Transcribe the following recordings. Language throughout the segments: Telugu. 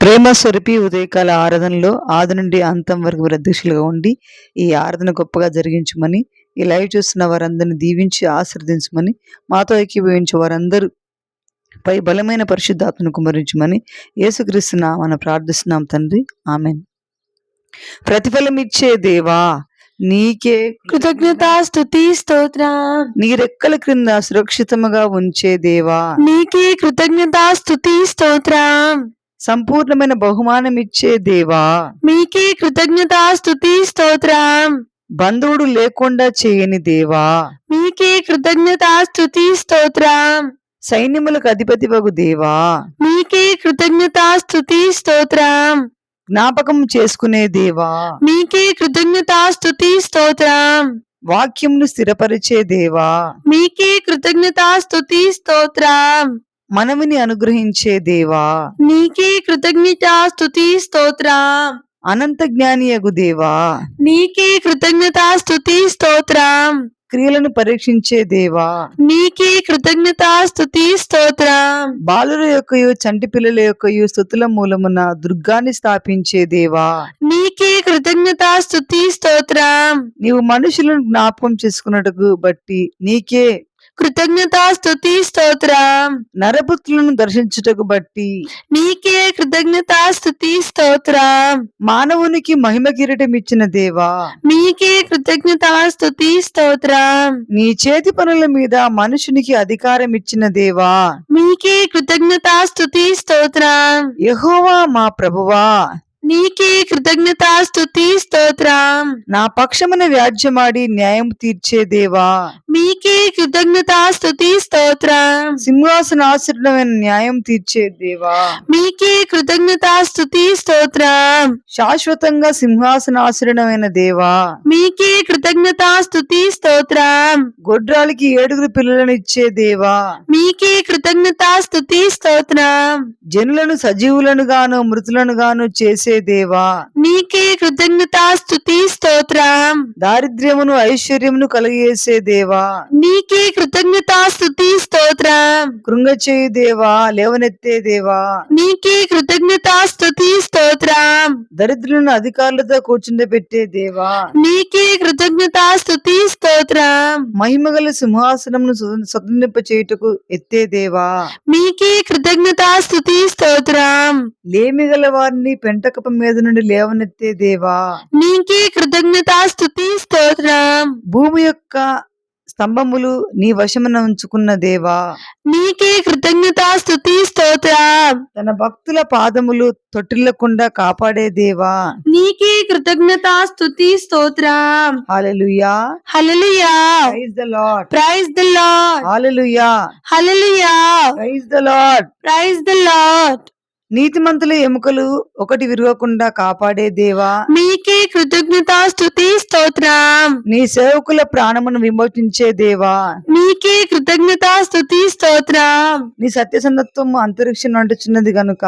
ప్రేమ స్వరూపి ఉదయకాల ఆరాధనలో ఆది నుండి అంతం వరకు మీరు అధ్యక్షులుగా ఉండి ఈ ఆరాధన గొప్పగా జరిగించమని, ఈ లైవ్ చూస్తున్న వారందరిని దీవించి ఆశీర్వదించమని, మాతో ఏకీభవించే వారందరూ పై బలమైన పరిశుద్ధాత్మను కుమరించమని యేసుక్రీస్తు నామమున ప్రార్థిస్తున్నాం తండ్రి, ఆమేన్. ప్రతిఫలం ఇచ్చే దేవా నీకే కృతజ్ఞత స్తుతి స్తోత్రం. నీ రెక్కల క్రింద సురక్షితముగా ఉంచే దేవా నీకే కృతజ్ఞత స్తుతి స్తోత్రం. సంపూర్ణమైన బహుమానం ఇచ్చే దేవా మీకే కృతజ్ఞత స్తుతి స్తోత్రం. బంధువుడు లేకుండా చేయని దేవా మీకే కృతజ్ఞత స్తుతి స్తోత్రం. సైన్యములకు అధిపతివగు దేవా మీకే కృతజ్ఞత స్తుతి స్తోత్రం. జ్ఞాపకం చేసుకునే దేవా మీకే కృతజ్ఞత స్తుతి స్తోత్రం. వాక్యంను స్థిరపరిచే దేవా మీకే కృతజ్ఞత స్తుతి స్తోత్రం. మనవిని అనుగ్రహించే దేవా నీకే కృతజ్ఞత స్తుతి స్తోత్రం. అనంత జ్ఞానియగు దేవా నీకే కృతజ్ఞత స్తుతి స్తోత్రం. క్రియలను పరీక్షించే దేవా నీకే కృతజ్ఞత స్తుతి స్తోత్రం. బాలుల యొక్కయు చంటి పిల్లల యొక్కయు స్తుతుల మూలమున దుర్గాన్ని స్థాపించే దేవా నీకే కృతజ్ఞత స్తుతి స్తోత్రం. నీవు మనుషులను జ్ఞాపకం చేసుకున్నట్టుకు బట్టి నీకే కృతజ్ఞత స్తుతి స్తోత్రం. నరపుత్రులను దర్శించుటకు బట్టి నీకే కృతజ్ఞత స్తుతి స్తోత్రం. మానవునికి మహిమ కిరీటం ఇచ్చిన దేవా మీకే కృతజ్ఞత స్తుతి స్తోత్రం. నీ చేతి పనుల మీద మనుషునికి అధికారం ఇచ్చిన దేవా మీకే కృతజ్ఞత స్తుతి స్తోత్రం. యెహోవా మా ప్రభువా నీకే కృతజ్ఞత స్తుతి స్తోత్రం. నా పక్షమున వ్యాజ్యమాడి న్యాయం తీర్చే దేవా మీకే కృతజ్ఞత స్తుతి స్తోత్రం. సింహాసనాసీనుడమైన న్యాయం తీర్చే దేవా మీకే కృతజ్ఞత స్తుతి స్తోత్రం. శాశ్వతంగా సింహాసనాసీనుడమైన దేవా మీకే కృతజ్ఞత స్తుతి స్తోత్రం. గొడ్రాలికి 7 పిల్లలను ఇచ్చే దేవా మీకే కృతజ్ఞత స్తుతి స్తోత్రం. జనులను సజీవులను గాను మృతులను గాను చేసే దేవా మీకే కృతజ్ఞత స్తుతి స్తోత్రం. దారిద్ర్యమును ఐశ్వర్యమును కలుగజేసే దేవా నీకే కృతజ్ఞత స్తుతి స్తోత్రం. కృంగచేయు దేవా లేవనెత్తే దేవా నీకే కృతజ్ఞత స్తుతి స్తోత్రం. దరిద్రులను అధికారులతో కూర్చుండబెట్టే దేవా నీకే కృతజ్ఞత స్తుతి స్తోత్రం. మహిమగల సింహాసనమును స్వతంత్రింప చేయుటకు ఎత్తే దేవా మీకే కృతజ్ఞత స్తుతి స్తోత్రం. లేమిగల వారిని పెంటకప మీద నుండి లేవనెత్తే దేవా నీకే కృతజ్ఞత స్తుతి స్తోత్రం. భూమి యొక్క స్తంభములు నీ వశమున ఉంచుకున్న దేవా నీకే కృతజ్ఞత స్తుతి స్తోత్రం. తన భక్తుల పాదములు తొట్టిల్లకుండా కాపాడే దేవా నీకే కృతజ్ఞత స్తుతి స్తోత్రం. Hallelujah hallelujah. Praise the Lord praise the Lord. Hallelujah hallelujah. Praise the Lord praise the Lord. నీతిమంతుల ఎముకలు ఒకటి విరగకుండా కాపాడే దేవా మీకే కృతజ్ఞత స్తుతి స్తోత్రం. నీ సేవకుల ప్రాణమును విమోచించే దేవా మీకే కృతజ్ఞత స్తుతి స్తోత్రం. నీ సత్యసంధత్వం అంతరిక్షం అంటుచున్నది గనుక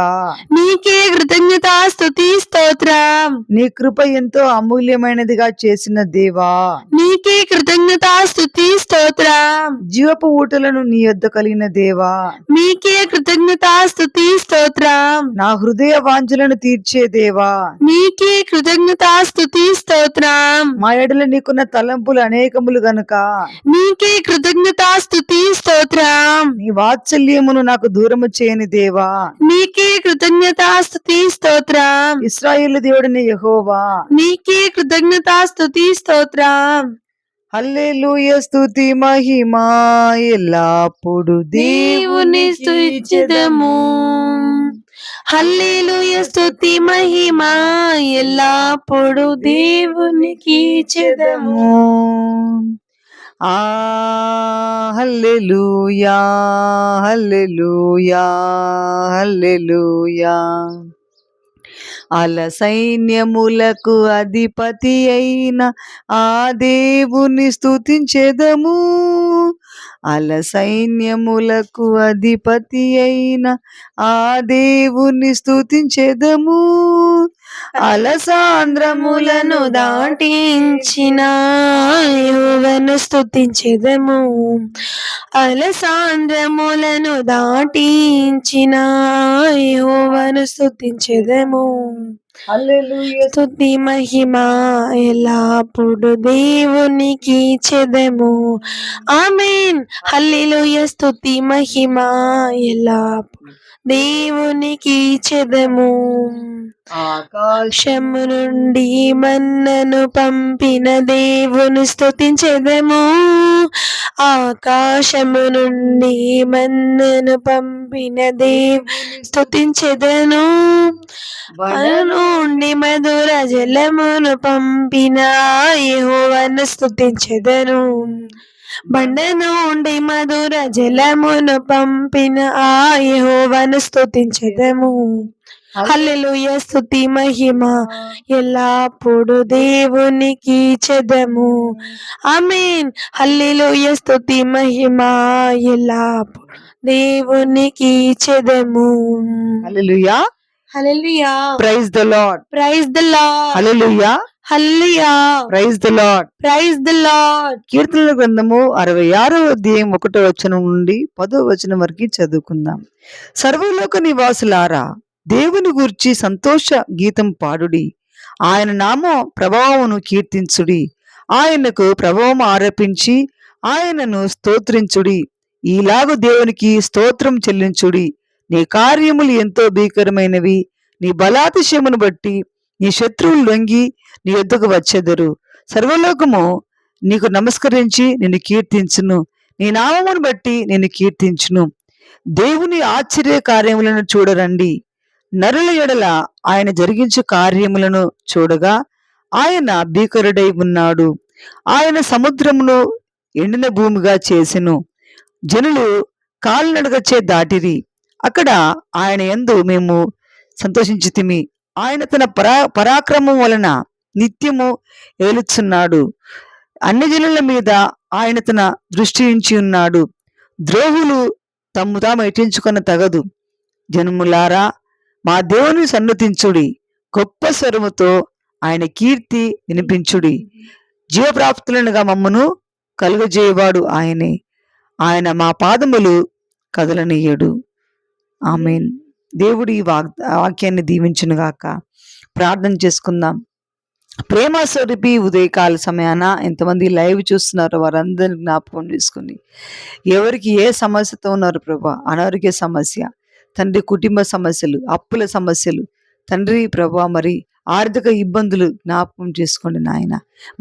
మీకే కృతజ్ఞత స్తుతి స్తోత్రం. నీ కృప ఎంతో అమూల్యమైనదిగా చేసిన దేవా నీకే కృతజ్ఞత స్తుతి స్తోత్రం. జీవపు ఊటలను నీ యొద్ద కలిగిన దేవా మీకే కృతజ్ఞత స్తుతి స్తోత్రం. నా హృదయ వాంఛలను తీర్చే దేవా నీకే కృతజ్ఞత స్తుతి స్తోత్రం. మా ఎడల నీకున్న తలంపులు అనేకములు గనుక నీకే కృతజ్ఞత స్తుతి స్తోత్రం. నీ వాత్సల్యమును నాకు దూరము చేయని దేవా నీకే కృతజ్ఞత స్తుతి స్తోత్రం. ఇశ్రాయేలు దేవుడిని యెహోవా నీకే కృతజ్ఞత స్తుతి స్తోత్రం. హల్లెలూయా స్తుతి మహిమా ఎల్లప్పుడు దేవుని స్తుతించెదము. హల్లెలూయా స్తుతి మహిమ ఎల్లప్పుడు దేవునికి చెదము. ఆ హల్లెలూయా హల్లెలూయా హల్లెలూయా అల సైన్యములకు అధిపతి అయిన ఆ దేవుని స్తుతించెదము. అల సైన్యములకు అధిపతి అయిన ఆ దేవుని స్తుతించెదము. అలసాంద్రములను దాటించిన యెహోవాను స్తుతించెదము. అలసాంద్రములను దాటించిన యెహోవాను స్తుతించెదము. హల్లెలూయా. స్తుతి మహిమ ఎల్లప్పుడు దేవునికి చెదము. ఆమేన్. హల్లెలూయా. స్తుతి మహిమ ఎల్లప్పుడు దేవునికి చెదము. ఆకాశము నుండి మన్నను పంపిన దేవుని స్తుతించెదము. ఆకాశము నుండి మన్నను పంపిన దేవుని స్తుతించెదను. నుండి మధుర జలమును పంపిన యెహోవాను స్తుతించెదను. బండ నుండి మధుర జలమును పంపిన ఆ యెహోవాను స్తుతించెదము. హల్లెలూయా. స్తుతి మహిమ ఎల్లప్పుడు దేవునికి చెదము. ఆమేన్. హల్లెలూయా. స్తుతి మహిమ ఎల్లప్పుడు దేవునికి చెదము. Hallelujah. Hallelujah. Praise the Lord. Praise the Lord. Hallelujah. Hallelujah. Praise the Lord. Praise the Lord. కీర్తనల గ్రంథము 66వ అధ్యాయం 1వ వచనం నుండి 10వ వచనం వరకు చదువుకుందాం. సర్వలోక నివాసులారా, దేవుని గూర్చి సంతోష గీతం పాడుడి. ఆయన నామ ప్రభావమును కీర్తించుడి. ఆయనకు ప్రభావం ఆరోపించి ఆయనను స్తోత్రించుడి. ఈలాగు దేవునికి స్తోత్రం చెల్లించుడి. నీ కార్యములు ఎంతో భీకరమైనవి. నీ బలాతిశయమును బట్టి నీ శత్రువులు లొంగి నీ యొద్దకు వచ్చెదరు. సర్వలోకము నీకు నమస్కరించి నిన్ను కీర్తించును. నీ నామమును బట్టి నిన్ను కీర్తించును. దేవుని ఆశ్చర్య కార్యములను చూడరండి. నరుల ఎడల ఆయన జరిగించు కార్యములను చూడగా ఆయన భీకరుడై ఉన్నాడు. ఆయన సముద్రమును ఎండిన భూమిగా చేసెను. జనులు కాలినడకచే దాటిరి. అక్కడ ఆయన యందు మేము సంతోషించితిమి. ఆయన తన పరాక్రమం వలన నిత్యము ఏలుచున్నాడు. అన్ని జనుల మీద ఆయన తన దృష్టి ఉంచి ఉన్నాడు. ద్రోహులు తమ్ము తాము ఎట్టించుకొన తగదు. జనములారా, మా దేవుని సన్నతించుడి. గొప్ప స్వరముతో ఆయన కీర్తి వినిపించుడి. జీవప్రాప్తులనుగా మమ్మను కలుగజేయవాడు ఆయనే. ఆయన మా పాదములు కదలనీయడు. ఆమేన్. దేవుడి వాక్యాన్ని దీవించునుగాక. ప్రార్థన చేసుకుందాం. ప్రేమ స్వరూపి ఉదయకాల సమయాన ఎంతమంది లైవ్ చూస్తున్నారో వారందరిని జ్ఞాపకం చేసుకుని, ఎవరికి ఏ సమస్యతో ఉన్నారు ప్రభా, అనారోగ్య సమస్య తండ్రి, కుటుంబ సమస్యలు, అప్పుల సమస్యలు తండ్రి ప్రభా, మరి ఆర్థిక ఇబ్బందులు జ్ఞాపకం చేసుకోండి నాయన.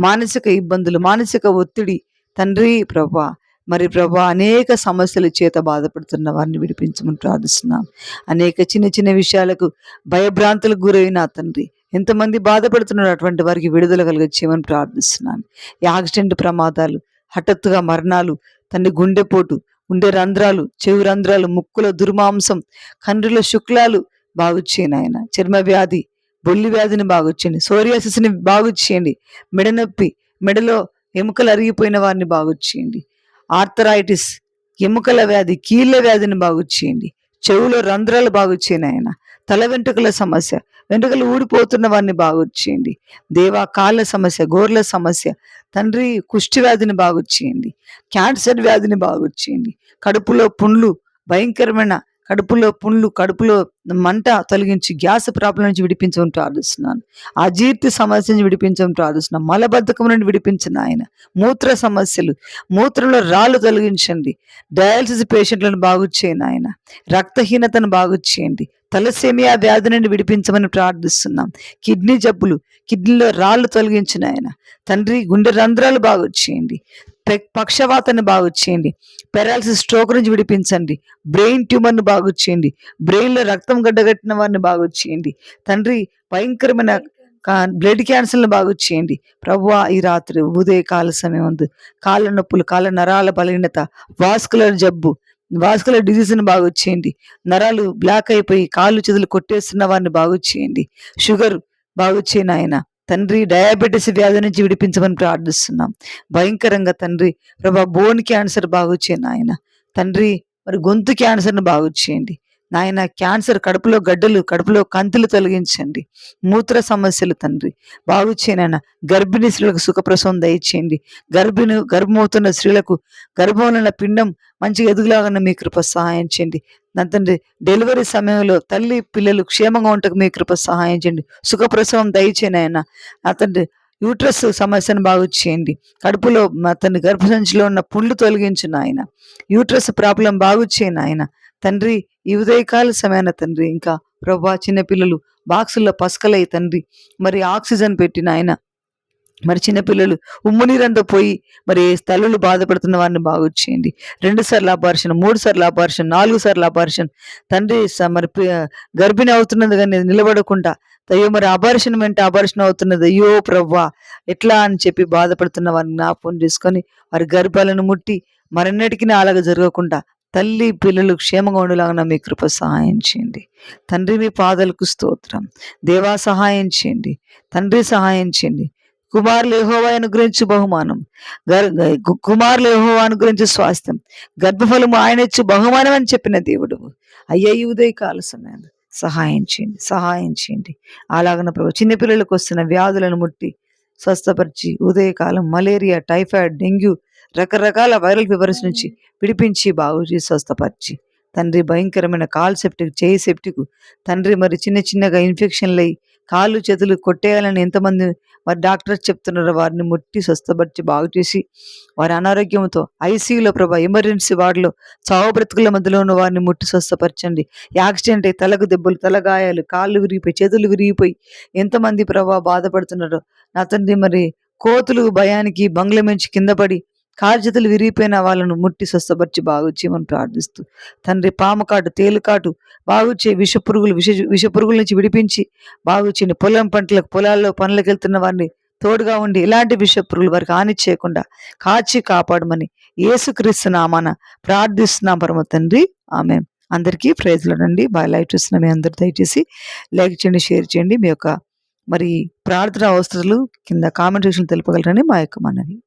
మానసిక ఇబ్బందులు, మానసిక ఒత్తిడి తండ్రి ప్రభా, మరి ప్రభా అనేక సమస్యల చేత బాధపడుతున్న వారిని విడిపించమని ప్రార్థిస్తున్నాం. అనేక చిన్న చిన్న విషయాలకు భయభ్రాంతులకు గురైన తండ్రి ఎంతమంది బాధపడుతున్నారు, అటువంటి వారికి విడుదల కలిగించేయమని ప్రార్థిస్తున్నాను. యాక్సిడెంట్ ప్రమాదాలు, హఠాత్తుగా మరణాలు తండ్రి, గుండెపోటు, గుండె రంధ్రాలు, చెవి రంధ్రాలు, ముక్కుల దుర్మాంసం, కండ్రుల శుక్లాలు బాగు చేయండి ఆయన. చర్మ వ్యాధి, బొల్లి వ్యాధిని బాగు చేయండి. సోరియాసిస్ని బాగు చేయండి. మెడ నొప్పి, మెడలో ఎముకలు అరిగిపోయిన వారిని బాగు చేయండి. ఆర్థరైటిస్, ఎముకల వ్యాధి, కీళ్ళ వ్యాధిని బాగు చేయండి. చెవులో రంధ్రాలు బాగు చేయండి ఆయన. తల వెంట్రుకల సమస్య, వెంట్రుకలు ఊడిపోతున్న వారిని బాగు చేయండి దేవా. కాళ్ళ సమస్య, గోర్ల సమస్య తండ్రి, కుష్టి వ్యాధిని బాగు చేయండి. క్యాన్సర్ వ్యాధిని బాగు చేయండి. కడుపులో పుండ్లు, భయంకరమైన కడుపులో పుండ్లు, కడుపులో మంట తొలగించి గ్యాస్ ప్రాబ్లం నుంచి విడిపించమని ప్రార్థిస్తున్నాను. అజీర్తి సమస్య నుంచి విడిపించమని ప్రార్థిస్తున్నాను. మలబద్ధకం నుండి విడిపించిన ఆయన. మూత్ర సమస్యలు, మూత్రంలో రాళ్ళు తొలగించండి. డయాలసిస్ పేషెంట్లను బాగు చేయండి ఆయన. రక్తహీనతను బాగు చేయండి. తలసేమియా వ్యాధి నుండి విడిపించమని ప్రార్థిస్తున్నాం. కిడ్నీ జబ్బులు, కిడ్నీలో రాళ్ళు తొలగించిన ఆయన తండ్రి. గుండె రంధ్రాలు బాగు చేయండి. పక్షవాతాన్ని బాగు చేయండి. పెరాలసిస్, స్ట్రోక్ నుంచి విడిపించండి. బ్రెయిన్ ట్యూమర్ను బాగు చేయండి. బ్రెయిన్లో రక్తం గడ్డగట్టిన వారిని బాగు చేయండి తండ్రి. భయంకరమైన బ్లడ్ క్యాన్సర్ను బాగు చేయండి ప్రభువా. ఈ రాత్రి ఉదయకాల సమయం ఉంది. కాళ్ళ నొప్పులు, కాళ్ళ నరాల బలహీనత, వాస్కులర్ జబ్బు, వాస్కులర్ డిజీజ్ని బాగు చేయండి. నరాలు బ్లాక్ అయిపోయి కాళ్ళు చేతులు కొట్టేస్తున్న వారిని బాగు చేయండి. షుగర్ బాగు చేయను ఆయన. తండ్రి డయాబెటీస్ వ్యాధి నుంచి విడిపించమని ప్రార్థిస్తున్నాం. భయంకరంగా తండ్రి ప్రభా బోన్ క్యాన్సర్ బాగు చేయండి నాయన. తండ్రి మరి గొంతు క్యాన్సర్ను బాగు చేయండి నాయన. క్యాన్సర్, కడుపులో గడ్డలు, కడుపులో కంతులు తొలగించండి. మూత్ర సమస్యలు తండ్రి బాగు చేయనైనా. గర్భిణీ స్త్రీలకు సుఖప్రసవం దయచేయండి. గర్భమవుతున్న స్త్రీలకు గర్భంలో ఉన్న పిండం మంచిగా ఎదుగులాగా మీ కృప సహాయం చేయండి నా తండ్రి. డెలివరీ సమయంలో తల్లి పిల్లలు క్షేమంగా ఉండటకు మీ కృప సహాయం చేయండి. సుఖప్రసవం దయచేయనైనా నా తండ్రి. యూట్రస్ సమస్యను బాగు చేయండి. కడుపులో మా తండ్రి గర్భసంచిలో ఉన్న పుండ్లు తొలగించు నాయన. యూట్రస్ ప్రాబ్లం బాగు చేయను ఆయన తండ్రి. ఈ ఉదయకాల సమయాన తండ్రి ఇంకా ప్రభా చిన్నపిల్లలు బాక్సుల్లో పసకలై తండ్రి మరి ఆక్సిజన్ పెట్టిన ఆయన మరి చిన్నపిల్లలు ఉమ్మునీరంతా పోయి మరి తల్లులు బాధపడుతున్న వారిని బాగు చేయండి. 2 సార్లు అబార్షన్, 3 సార్లు అబార్షన్, 4 సార్లు అబార్షన్ తండ్రి. మరి గర్భిణి అవుతున్నది కానీ నిలబడకుండా అయ్యో మరి అబార్షన్ వెంట అబార్షన్ అవుతున్నది, అయ్యో ప్రవ్వా ఎట్లా అని చెప్పి బాధపడుతున్న వారిని జ్ఞాపకం చేసుకొని వారి గర్భాలను ముట్టి మరెన్నటికీ అలాగ జరగకుండా తల్లి పిల్లలు క్షేమంగా ఉండేలాగా మీ కృప సహాయం చేయండి తండ్రి. మీ పాదాలకు స్తోత్రం దేవా. సహాయం చేయండి తండ్రి, సహాయం చేయండి. కుమారులు యెహోవా అనుగ్రహించు బహుమానం, కుమారులు యెహోవా అనుగ్రహించు స్వాస్థ్యం, గర్భఫలము ఆయన ఇచ్చు బహుమానం అని చెప్పిన దేవుడు అయ్యా ఈ ఉదయకాల సమయాన్ని సహాయం చేయండి, సహాయం చేయండి. అలాగన ప్రభు చిన్నపిల్లలకు వస్తున్న వ్యాధులను ముట్టి స్వస్థపరిచి ఉదయకాలం మలేరియా, టైఫాయిడ్, డెంగ్యూ రకరకాల వైరల్ ఫీవర్స్ నుంచి విడిపించి బాగు చేసి స్వస్థపరిచి తండ్రి. భయంకరమైన కాల్ సెప్టిక్, చేయి సెప్టిక్ తండ్రి మరి చిన్న చిన్నగా ఇన్ఫెక్షన్లు అయ్యి కాళ్ళు చేతులు కొట్టేయాలని ఎంతమంది మరి డాక్టర్స్ చెప్తున్నారో వారిని ముట్టి స్వస్థపరిచి బాగు చేసి వారి అనారోగ్యంతో ఐసీయూలో ప్రభా ఎమర్జెన్సీ వార్డులో చావు బ్రతుకుల మధ్యలో ఉన్న వారిని ముట్టి స్వస్థపరచండి. యాక్సిడెంట్ అయ్యి తలకు దెబ్బలు, తలగాయాలు, కాళ్ళు విరిగిపోయి, చేతులు విరిగిపోయి ఎంతమంది ప్రభా బాధపడుతున్నారో నా తండ్రి. మరి కోతులు భయానికి బంగ్ల నుంచి కింద పడి కాలు చేతులు విరిగిపోయిన వాళ్ళను ముట్టి స్వస్థపరిచి బాగు చేయమని ప్రార్థిస్తూ తండ్రి. పాముకాటు, తేలుకాటు బాగు చేయి. విష పురుగుల నుంచి విడిపించి బాగు చేయండి. పొలాల్లో పనులకు వెళ్తున్న వారిని తోడుగా ఉండి ఇలాంటి విష పురుగులు వారికి హాని చేయకుండా కాచి కాపాడమని యేసుక్రీస్తు నామాన ప్రార్థిస్తున్నాం పరమ తండ్రి. ఆమేన్. అందరికీ ప్రైజ్లోనండి. బాగా లైవ్ చూస్తున్న మీ అందరూ దయచేసి లైక్ చేయండి, షేర్ చేయండి. మీ యొక్క మరి ప్రార్థన అవసరాలు కింద కామెంట్ సెక్షన్ తెలుపగలరని మా యొక్క మనవి.